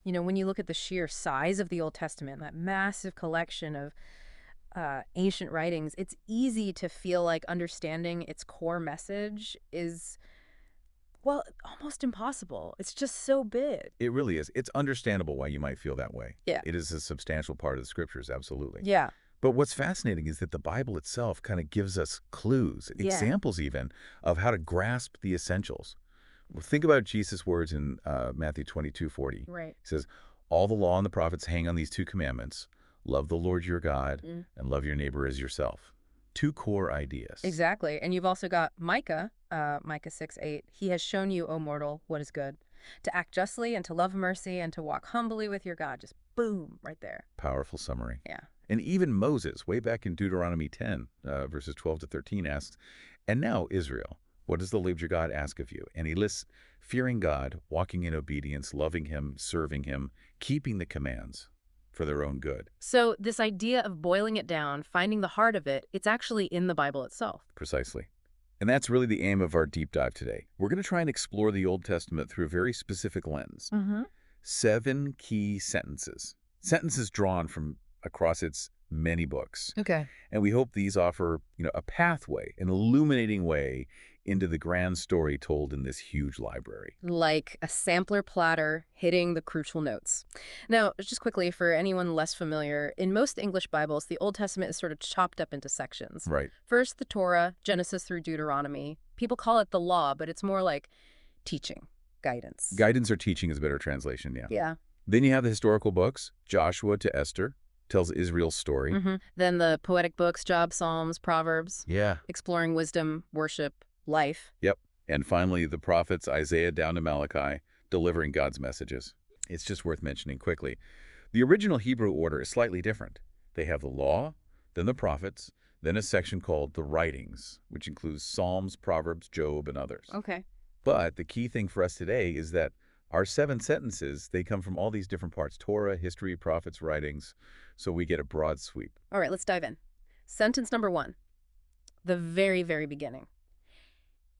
You know, when you look at the sheer size of the Old Testament, that massive collection of ancient writings, it's easy to feel like understanding its core message is, well, almost impossible. It's just so big. It really is. It's understandable why you might feel that way. Yeah. It is a substantial part of the scriptures, absolutely. Yeah. But what's fascinating is that the Bible itself kind of gives us clues, Yeah. examples even, of how to grasp the essentials. Well, think about Jesus' words in Matthew 22:40. Right. He says, all the law and the prophets hang on these two commandments: love the Lord your God Mm. and love your neighbor as yourself. Two core ideas. Exactly. And you've also got Micah, Micah 6:8. He has shown you, O mortal, what is good, to act justly and to love mercy and to walk humbly with your God. Just boom, right there. Powerful summary. Yeah. And even Moses, way back in Deuteronomy 10, verses 12 to 13, asks, and now, Israel, what does the Lord your God ask of you? And he lists fearing God, walking in obedience, loving him, serving him, keeping the commands for their own good. So this idea of boiling it down, finding the heart of it, it's actually in the Bible itself. Precisely. And that's really the aim of our deep dive today. We're going to try and explore the Old Testament through a very specific lens. Mm-hmm. 7 key sentences. Sentences drawn from across its many books. Okay. And we hope these offer, a pathway, an illuminating way into the grand story told in this huge library. Like a sampler platter hitting the crucial notes. Now, just quickly, for anyone less familiar, in most English Bibles, the Old Testament is sort of chopped up into sections. Right. First, the Torah, Genesis through Deuteronomy. People call it the law, but it's more like teaching, guidance. Guidance or teaching is a better translation, yeah. Yeah. Then you have the historical books, Joshua to Esther, tells Israel's story. Mm-hmm. Then the poetic books, Job, Psalms, Proverbs, Yeah. exploring wisdom, worship, life. Yep. And finally, the prophets, Isaiah down to Malachi, delivering God's messages. It's just worth mentioning quickly. The original Hebrew order is slightly different. They have the law, then the prophets, then a section called the writings, which includes Psalms, Proverbs, Job, and others. Okay. But the key thing for us today is that our 7 sentences, they come from all these different parts: Torah, history, prophets, writings, so we get a broad sweep. All right, let's dive in. Sentence number 1, the very, very beginning.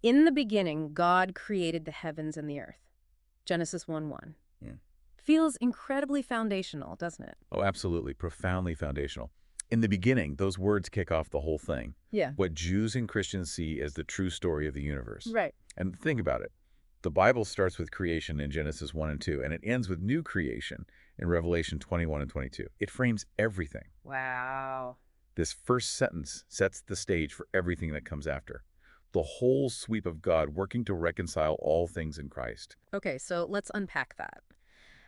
In the beginning, God created the heavens and the earth. Genesis 1:1. Yeah. Feels incredibly foundational, doesn't it? Oh, absolutely. Profoundly foundational. In the beginning, those words kick off the whole thing. Yeah. What Jews and Christians see as the true story of the universe. Right. And think about it. The Bible starts with creation in Genesis 1 and 2, and it ends with new creation in Revelation 21 and 22. It frames everything. Wow. This first sentence sets the stage for everything that comes after. The whole sweep of God working to reconcile all things in Christ. Okay, so let's unpack that.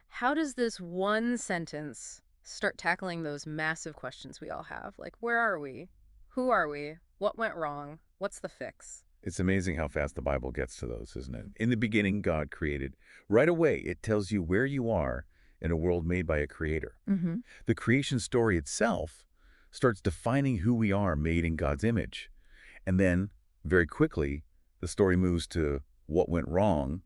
How does this one sentence start tackling those massive questions we all have? Like, where are we? Who are we? What went wrong? What's the fix? It's amazing how fast the Bible gets to those, isn't it? In the beginning, God created. Right away, it tells you where you are in a world made by a creator. Mm-hmm. The creation story itself starts defining who we are, made in God's image. And then, very quickly, the story moves to what went wrong.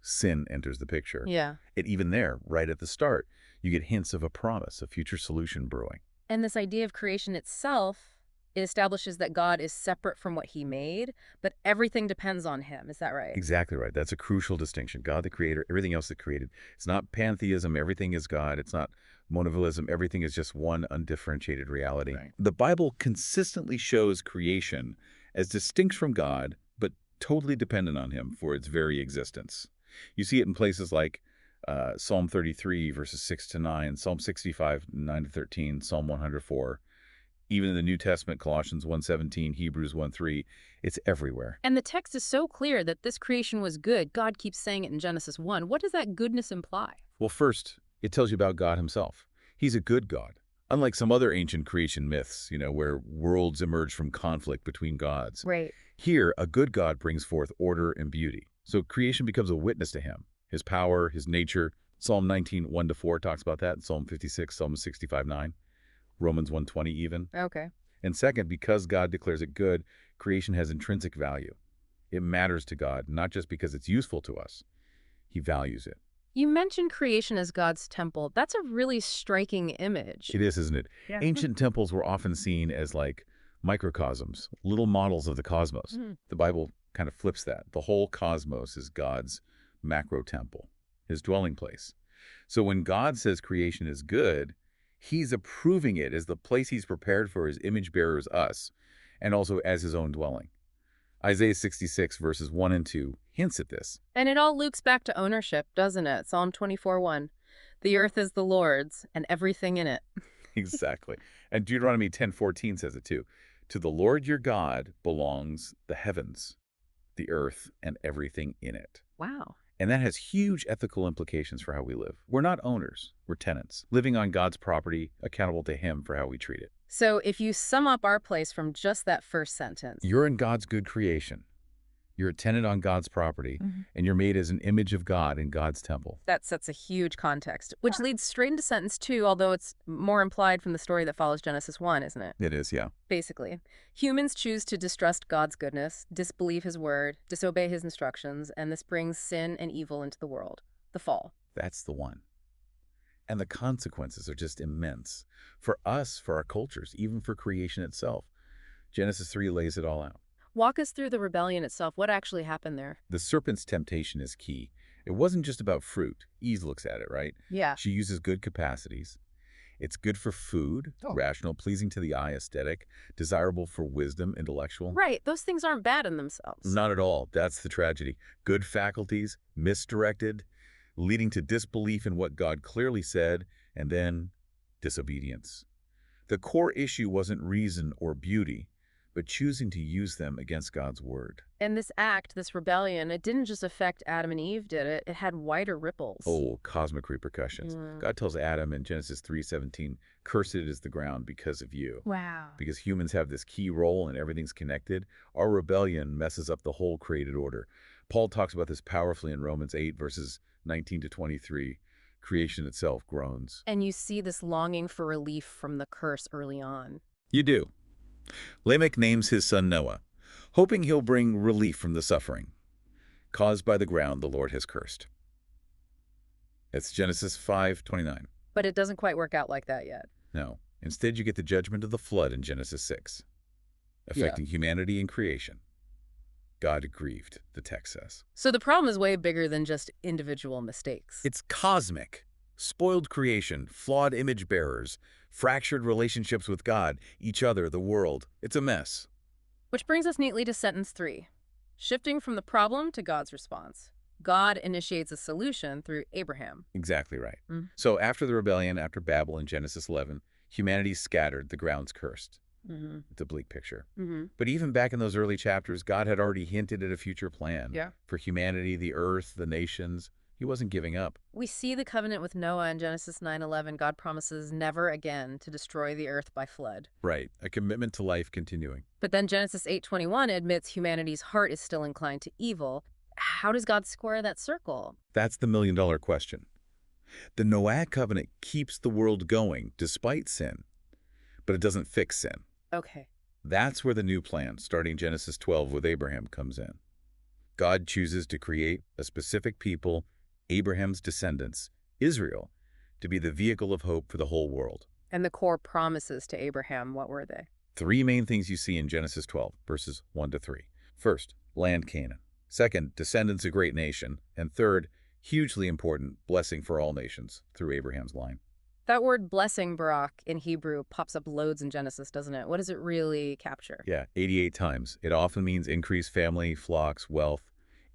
Sin enters the picture. Yeah. And even there, right at the start, you get hints of a promise, a future solution brewing. And this idea of creation itself, it establishes that God is separate from what he made, but everything depends on him. Is that right? Exactly right. That's a crucial distinction. God the creator, everything else that created. It's not pantheism, everything is God. It's not monotheism, everything is just one undifferentiated reality. Right. The Bible consistently shows creation as distinct from God, but totally dependent on him for its very existence. You see it in places like Psalm 33, verses 6 to 9, Psalm 65, 9 to 13, Psalm 104. Even in the New Testament, Colossians 1:17, Hebrews 1:3, it's everywhere. And the text is so clear that this creation was good. God keeps saying it in Genesis 1. What does that goodness imply? Well, first, it tells you about God himself. He's a good God. Unlike some other ancient creation myths, where worlds emerge from conflict between gods. Right. Here, a good God brings forth order and beauty. So creation becomes a witness to him, his power, his nature. Psalm 19, 1 to 4 talks about that. Psalm 56, Psalm 65, 9. Romans 1:20 even. Okay. And second, because God declares it good, creation has intrinsic value. It matters to God, not just because it's useful to us. He values it. You mentioned creation as God's temple. That's a really striking image. It is, isn't it? Yeah. Ancient temples were often seen as like microcosms, little models of the cosmos. Mhm. The Bible kind of flips that. The whole cosmos is God's macro temple, his dwelling place. So when God says creation is good, he's approving it as the place he's prepared for his image bearers, us, and also as his own dwelling. Isaiah 66 verses 1 and 2 hints at this. And it all loops back to ownership, doesn't it? Psalm 24:1. The earth is the Lord's and everything in it. Exactly. And Deuteronomy 10:14 says it too. To the Lord your God belongs the heavens, the earth, and everything in it. Wow. And that has huge ethical implications for how we live. We're not owners, we're tenants, living on God's property, accountable to him for how we treat it. So if you sum up our place from just that first sentence. You're in God's good creation. You're a tenant on God's property, Mhm. and you're made as an image of God in God's temple. That sets a huge context, which leads straight into sentence 2, although it's more implied from the story that follows Genesis 1, isn't it? It is, yeah. Basically, humans choose to distrust God's goodness, disbelieve his word, disobey his instructions, and this brings sin and evil into the world. The fall. That's the one. And the consequences are just immense. For us, for our cultures, even for creation itself. Genesis 3 lays it all out. Walk us through the rebellion itself. What actually happened there? The serpent's temptation is key. It wasn't just about fruit. Eve looks at it, right? Yeah. She uses good capacities. It's good for food, Oh. rational, pleasing to the eye, aesthetic, desirable for wisdom, intellectual. Right. Those things aren't bad in themselves. Not at all. That's the tragedy. Good faculties, misdirected, leading to disbelief in what God clearly said, and then disobedience. The core issue wasn't reason or beauty, but choosing to use them against God's word. And this act, this rebellion, it didn't just affect Adam and Eve, did it? It had wider ripples. Oh, cosmic repercussions. Mm. God tells Adam in Genesis 3:17, "Cursed is the ground because of you." Wow. Because humans have this key role and everything's connected, our rebellion messes up the whole created order. Paul talks about this powerfully in Romans 8, verses 19 to 23. Creation itself groans. And you see this longing for relief from the curse early on. You do. Lamech names his son Noah, hoping he'll bring relief from the suffering caused by the ground the Lord has cursed. It's Genesis 5:29. But it doesn't quite work out like that yet. No. Instead, you get the judgment of the flood in Genesis 6, affecting humanity and creation. God grieved, the text says. So the problem is way bigger than just individual mistakes. It's cosmic. Spoiled creation, flawed image bearers, fractured relationships with God, each other, the world. It's a mess. Which brings us neatly to sentence 3. Shifting from the problem to God's response. God initiates a solution through Abraham. Exactly right. Mm. So after the rebellion, after Babel in Genesis 11, humanity's scattered, the ground's cursed. Mm-hmm. It's a bleak picture. Mm-hmm. But even back in those early chapters, God had already hinted at a future plan. Yeah. For humanity, the earth, the nations. He wasn't giving up. We see the covenant with Noah in Genesis 9:11. God promises never again to destroy the earth by flood. Right. A commitment to life continuing. But then Genesis 8:21 admits humanity's heart is still inclined to evil. How does God square that circle? That's the million-dollar question. The Noahic covenant keeps the world going despite sin, but it doesn't fix sin. Okay. That's where the new plan, starting Genesis 12 with Abraham, comes in. God chooses to create a specific people, Abraham's descendants, Israel, to be the vehicle of hope for the whole world. And the core promises to Abraham, what were they? 3 main things you see in Genesis 12, verses 1 to 3. First, land Canaan. Second, descendants, a great nation. And third, hugely important, blessing for all nations through Abraham's line. That word blessing, Barak, in Hebrew pops up loads in Genesis, doesn't it? What does it really capture? Yeah, 88 times. It often means increased family, flocks, wealth,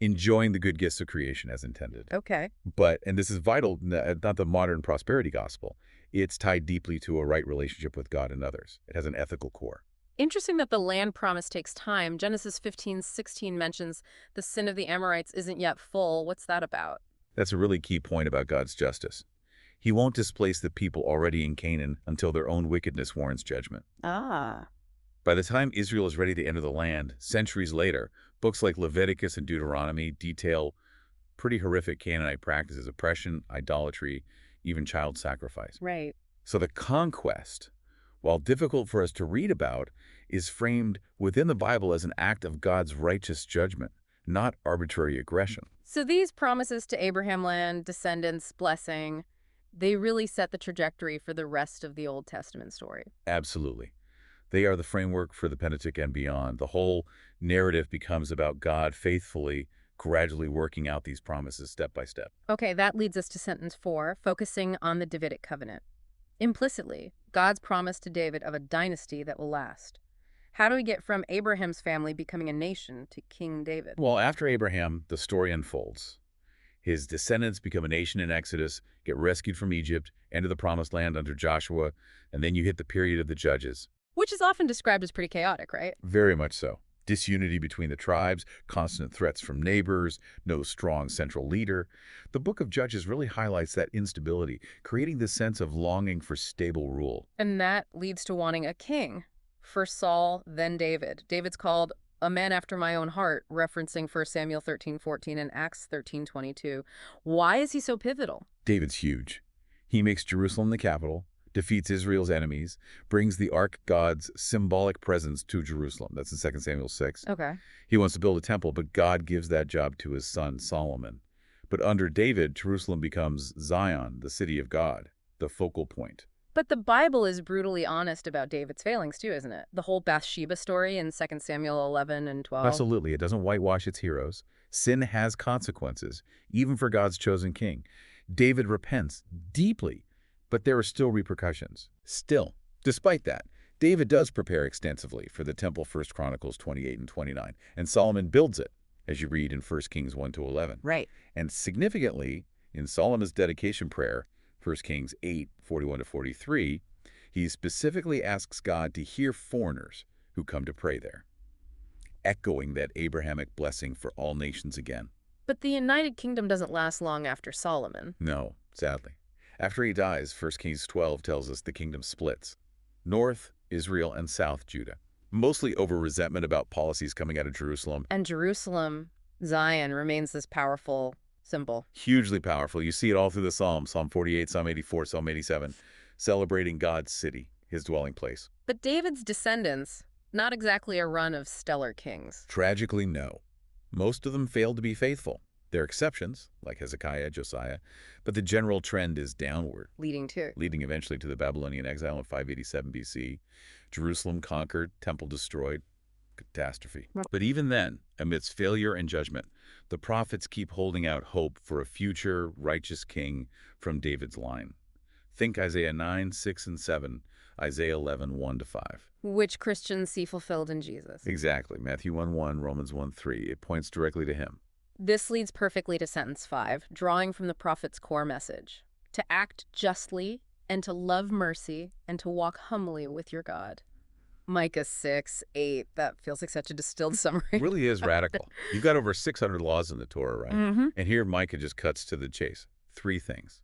enjoying the good gifts of creation as intended. Okay. But, and this is vital, not the modern prosperity gospel, it's tied deeply to a right relationship with God and others. It has an ethical core. Interesting that the land promise takes time. Genesis 15:16 mentions the sin of the Amorites isn't yet full. What's that about? That's a really key point about God's justice. He won't displace the people already in Canaan until their own wickedness warrants judgment. Ah. By the time Israel is ready to enter the land, centuries later, books like Leviticus and Deuteronomy detail pretty horrific Canaanite practices, oppression, idolatry, even child sacrifice. Right. So the conquest, while difficult for us to read about, is framed within the Bible as an act of God's righteous judgment, not arbitrary aggression. So these promises to Abraham land, descendants, blessing, they really set the trajectory for the rest of the Old Testament story. Absolutely. They are the framework for the Pentateuch and beyond. The whole narrative becomes about God faithfully gradually working out these promises step by step. Okay, that leads us to sentence 4, focusing on the Davidic covenant. Implicitly, God's promise to David of a dynasty that will last. How do we get from Abraham's family becoming a nation to King David? Well, after Abraham, the story unfolds. His descendants become a nation in Exodus, get rescued from Egypt, enter the Promised Land under Joshua, and then you hit the period of the Judges. Which is often described as pretty chaotic, right? Very much so. Disunity between the tribes, constant threats from neighbors, no strong central leader. The book of Judges really highlights that instability, creating this sense of longing for stable rule. And that leads to wanting a king. First Saul, then David. David's called a man after my own heart, referencing 1 Samuel 13:14 and Acts 13:22. Why is he so pivotal? David's huge. He makes Jerusalem the capital, defeats Israel's enemies, brings the Ark God's symbolic presence to Jerusalem. That's in 2 Samuel 6. Okay. He wants to build a temple, but God gives that job to his son Solomon. But under David, Jerusalem becomes Zion, the city of God, the focal point. But the Bible is brutally honest about David's failings too, isn't it? The whole Bathsheba story in 2 Samuel 11 and 12. Absolutely. It doesn't whitewash its heroes. Sin has consequences, even for God's chosen king. David repents deeply, but there are still repercussions. Still, despite that, David does prepare extensively for the temple, 1 Chronicles 28 and 29, and Solomon builds it, as you read in 1 Kings 1 to 11. Right. And significantly, in Solomon's dedication prayer, 1 Kings 8, 41 to 43, he specifically asks God to hear foreigners who come to pray there, echoing that Abrahamic blessing for all nations again. But the United Kingdom doesn't last long after Solomon. No, sadly. After he dies, 1 Kings 12 tells us the kingdom splits. North, Israel, and South, Judah. Mostly over resentment about policies coming out of Jerusalem. And Jerusalem, Zion, remains this powerful symbol. Hugely powerful. You see it all through the Psalms, Psalm 48, Psalm 84, Psalm 87, celebrating God's city, his dwelling place. But David's descendants, not exactly a run of stellar kings. Tragically, no. Most of them failed to be faithful. There are exceptions, like Hezekiah, Josiah, but the general trend is downward. Leading eventually to the Babylonian exile in 587 BC. Jerusalem conquered, temple destroyed. Catastrophe. But even then, amidst failure and judgment, the prophets keep holding out hope for a future righteous king from David's line. Think Isaiah 9, 6, and 7, Isaiah 11, 1 to 5. Which Christians see fulfilled in Jesus. Exactly. Matthew 1, 1, Romans 1, 3. It points directly to him. This leads perfectly to sentence 5, drawing from the prophet's core message. To act justly, and to love mercy, and to walk humbly with your God. Micah 6, 8. That feels like such a distilled summary. It really is radical. You've got over 600 laws in the Torah, right? Mm-hmm. And here Micah just cuts to the chase. 3 things.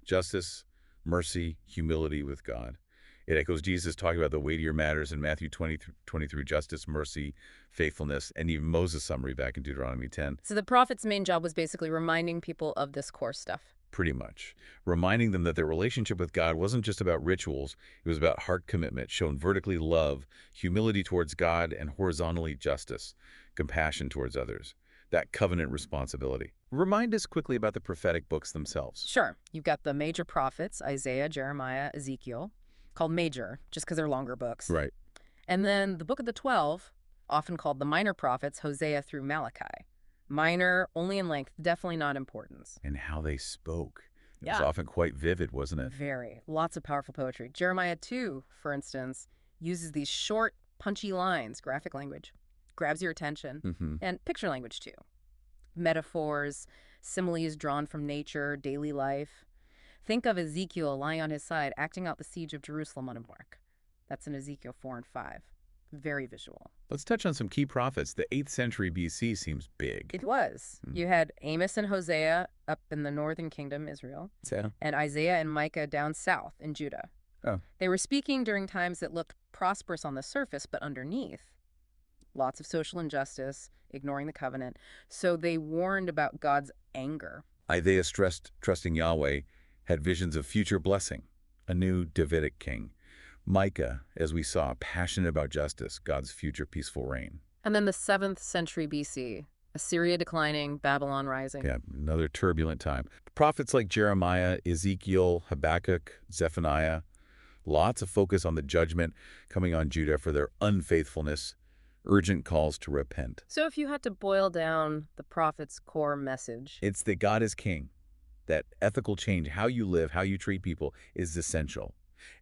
Justice, mercy, humility with God. It echoes Jesus talking about the weightier matters in Matthew 23, justice, mercy, faithfulness, and even Moses' summary back in Deuteronomy 10. So the prophet's main job was basically reminding people of this core stuff. Pretty much. Reminding them that their relationship with God wasn't just about rituals, it was about heart commitment, shown vertically love, humility towards God, and horizontally justice, compassion towards others. That covenant responsibility. Remind us quickly about the prophetic books themselves. Sure. You've got the major prophets, Isaiah, Jeremiah, Ezekiel, called major, just because they're longer books. Right. And then the book of the 12, often called the minor prophets, Hosea through Malachi. Minor, only in length, definitely not importance. And how they spoke. It Yeah. was often quite vivid, wasn't it? Very. Lots of powerful poetry. Jeremiah 2, for instance, uses these short, punchy lines, graphic language, grabs your attention, Mm-hmm. and picture language too. Metaphors, similes drawn from nature, daily life. Think of Ezekiel lying on his side, acting out the siege of Jerusalem on a mark. That's in Ezekiel 4 and 5. Very visual. Let's touch on some key prophets. The 8th century BC seems big. It was. You had Amos and Hosea up in the northern kingdom, Israel, Yeah. and Isaiah and Micah down south in Judah. Oh. They were speaking during times that looked prosperous on the surface, but underneath, lots of social injustice, ignoring the covenant. So they warned about God's anger. Isaiah stressed trusting Yahweh, had visions of future blessing, a new Davidic king. Micah, as we saw, passionate about justice, God's future peaceful reign. And then the 7th century BC, Assyria declining, Babylon rising. Yeah, another turbulent time. Prophets like Jeremiah, Ezekiel, Habakkuk, Zephaniah, lots of focus on the judgment coming on Judah for their unfaithfulness, urgent calls to repent. So if you had to boil down the prophet's core message. It's that God is king, that ethical change, how you live, how you treat people, is essential.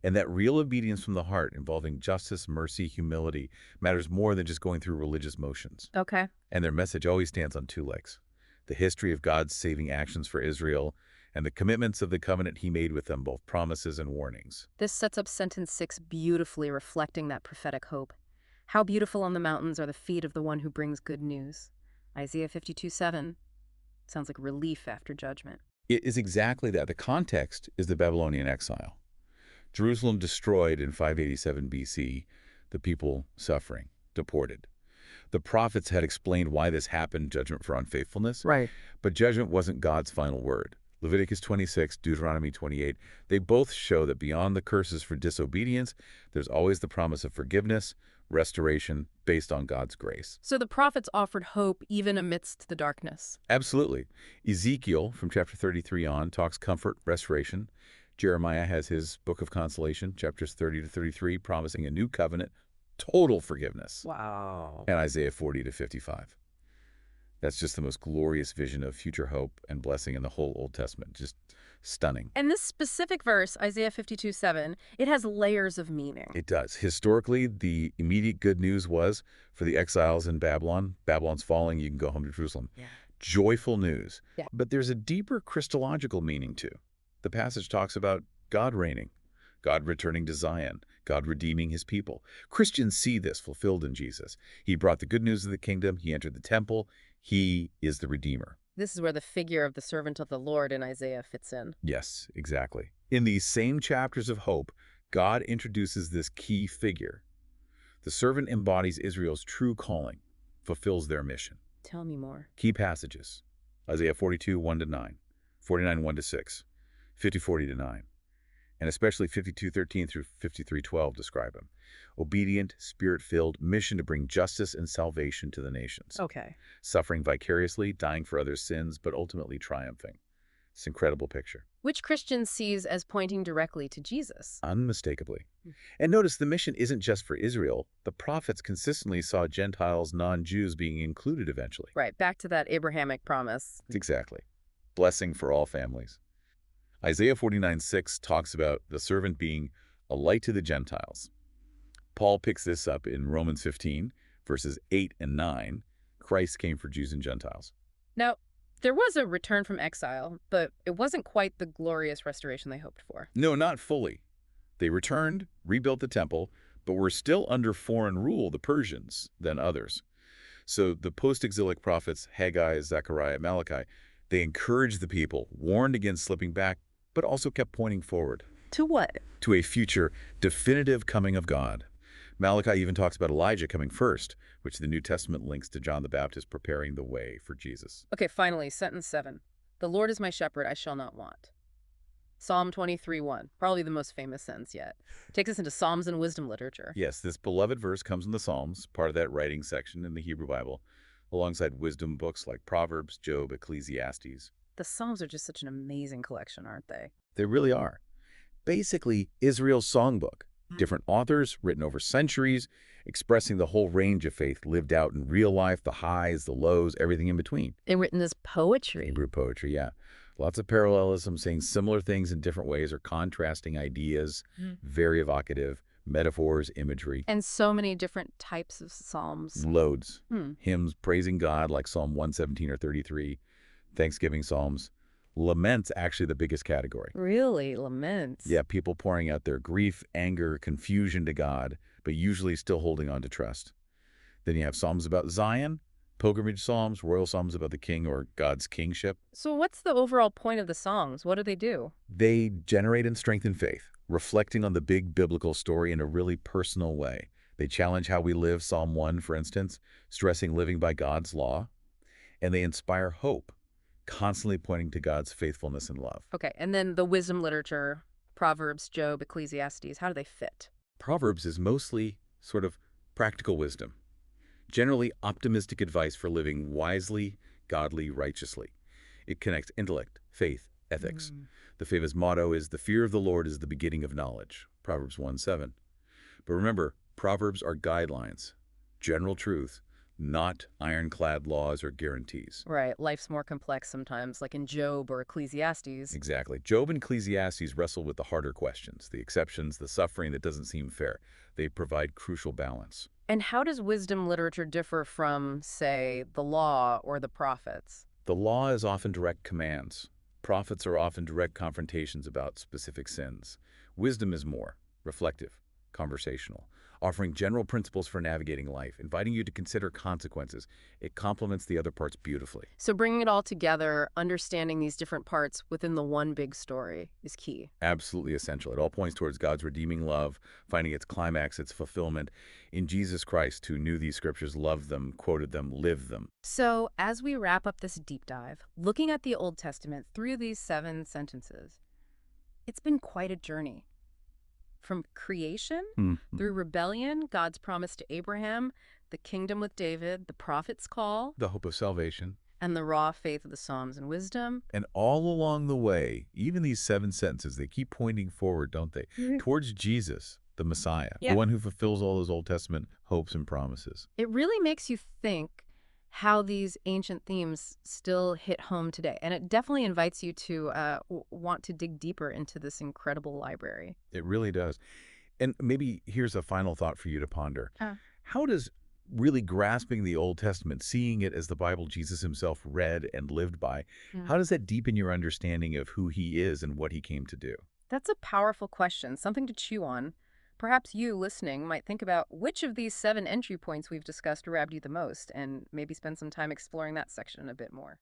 And that real obedience from the heart involving justice, mercy, humility matters more than just going through religious motions. Okay. And their message always stands on two legs: the history of God's saving actions for Israel and the commitments of the covenant he made with them, both promises and warnings. This sets up sentence 6 beautifully, reflecting that prophetic hope. How beautiful on the mountains are the feet of the one who brings good news. Isaiah 52:7 sounds like relief after judgment. It is exactly that. The context is the Babylonian exile. Jerusalem destroyed in 587 BC, the people suffering, deported. The prophets had explained why this happened, judgment for unfaithfulness, Right. but judgment wasn't God's final word. Leviticus 26, Deuteronomy 28, they both show that beyond the curses for disobedience, there's always the promise of forgiveness, restoration, based on God's grace. So the prophets offered hope even amidst the darkness. Absolutely. Ezekiel, from chapter 33 on, talks comfort, restoration. Jeremiah has his book of consolation, chapters 30 to 33, promising a new covenant, total forgiveness. Wow. And Isaiah 40 to 55. That's just the most glorious vision of future hope and blessing in the whole Old Testament. Just stunning. And this specific verse, Isaiah 52:7, it has layers of meaning. It does. Historically, the immediate good news was for the exiles in Babylon. Babylon's falling, you can go home to Jerusalem. Yeah. Joyful news. Yeah. But there's a deeper Christological meaning too. The passage talks about God reigning, God returning to Zion, God redeeming his people. Christians see this fulfilled in Jesus. He brought the good news of the kingdom. He entered the temple. He is the Redeemer. This is where the figure of the servant of the Lord in Isaiah fits in. Yes, exactly. In these same chapters of hope, God introduces this key figure. The servant embodies Israel's true calling, fulfills their mission. Tell me more. Key passages: Isaiah 42, 1-9, 49, 1-6, 50, 40-9, and especially 52:13 through 53:12 describe him. Obedient, spirit-filled, mission to bring justice and salvation to the nations. Okay. Suffering vicariously, dying for others' sins, but ultimately triumphing. It's an incredible picture. Which Christian sees as pointing directly to Jesus. Unmistakably. And notice the mission isn't just for Israel. The prophets consistently saw Gentiles, non-Jews being included eventually. Right, back to that Abrahamic promise. Exactly. Blessing for all families. Isaiah 49:6 talks about the servant being a light to the Gentiles. Paul picks this up in Romans 15, verses 8 and 9. Christ came for Jews and Gentiles. Now, there was a return from exile, but it wasn't quite the glorious restoration they hoped for. No, not fully. They returned, rebuilt the temple, but were still under foreign rule, the Persians, than others. So the post-exilic prophets, Haggai, Zechariah, Malachi, they encouraged the people, warned against slipping back, but also kept pointing forward. To what? To a future definitive coming of God. Malachi even talks about Elijah coming first, which the New Testament links to John the Baptist preparing the way for Jesus. Okay, finally, sentence 7. The Lord is my shepherd, I shall not want. Psalm 23:1, probably the most famous sentence yet. It takes us into Psalms and wisdom literature. Yes, this beloved verse comes in the Psalms, part of that writing section in the Hebrew Bible, alongside wisdom books like Proverbs, Job, Ecclesiastes. The Psalms are just such an amazing collection, aren't they? They really are. Basically, Israel's songbook. Different authors, written over centuries, expressing the whole range of faith lived out in real life, the highs, the lows, everything in between. And written as poetry. Hebrew poetry, yeah. Lots of parallelism, saying similar things in different ways or contrasting ideas, very evocative, metaphors, imagery. And so many different types of psalms. Loads. Hymns praising God like Psalm 117 or 33, Thanksgiving psalms. Laments actually the biggest category. Really? Laments? Yeah, people pouring out their grief, anger, confusion to God, but usually still holding on to trust. Then you have psalms about Zion, pilgrimage psalms, royal psalms about the king or God's kingship. So what's the overall point of the songs? What do they do? They generate and strengthen faith, reflecting on the big biblical story in a really personal way. They challenge how we live, Psalm 1, for instance, stressing living by God's law. And they inspire hope, constantly pointing to God's faithfulness and love. Okay, and then the wisdom literature, Proverbs, Job, Ecclesiastes, how do they fit? Proverbs is mostly sort of practical wisdom, generally optimistic advice for living wisely, godly, righteously. It connects intellect, faith, ethics. The famous motto is, "The fear of the Lord is the beginning of knowledge," Proverbs 1:7. But remember, Proverbs are guidelines. general truth, not ironclad laws or guarantees. Right, life's more complex sometimes, like in Job or Ecclesiastes. Exactly. Job and Ecclesiastes wrestle with the harder questions, the exceptions, the suffering that doesn't seem fair. They provide crucial balance. And how does wisdom literature differ from, say, the law or the prophets? The law is often direct commands. Prophets are often direct confrontations about specific sins. Wisdom is more reflective, conversational, offering general principles for navigating life, inviting you to consider consequences. It complements the other parts beautifully. So bringing it all together, understanding these different parts within the one big story is key. Absolutely essential. It all points towards God's redeeming love, finding its climax, its fulfillment in Jesus Christ, who knew these scriptures, loved them, quoted them, lived them. So as we wrap up this deep dive, looking at the Old Testament through these 7 sentences, it's been quite a journey. From creation, Mhm. through rebellion, God's promise to Abraham, the kingdom with David, the prophet's call, The hope of salvation. and the raw faith of the Psalms and wisdom. And all along the way, even these 7 sentences, they keep pointing forward, don't they? Towards Jesus, the Messiah, the Yeah. one who fulfills all those Old Testament hopes and promises. It really makes you think how these ancient themes still hit home today. And it definitely invites you to want to dig deeper into this incredible library. It really does. And maybe here's a final thought for you to ponder. Uh, How does really grasping the Old Testament, seeing it as the Bible Jesus himself read and lived by, Mm. how does that deepen your understanding of who he is and what he came to do? That's a powerful question, something to chew on. Perhaps you, listening, might think about which of these 7 entry points we've discussed grabbed you the most, and maybe spend some time exploring that section a bit more.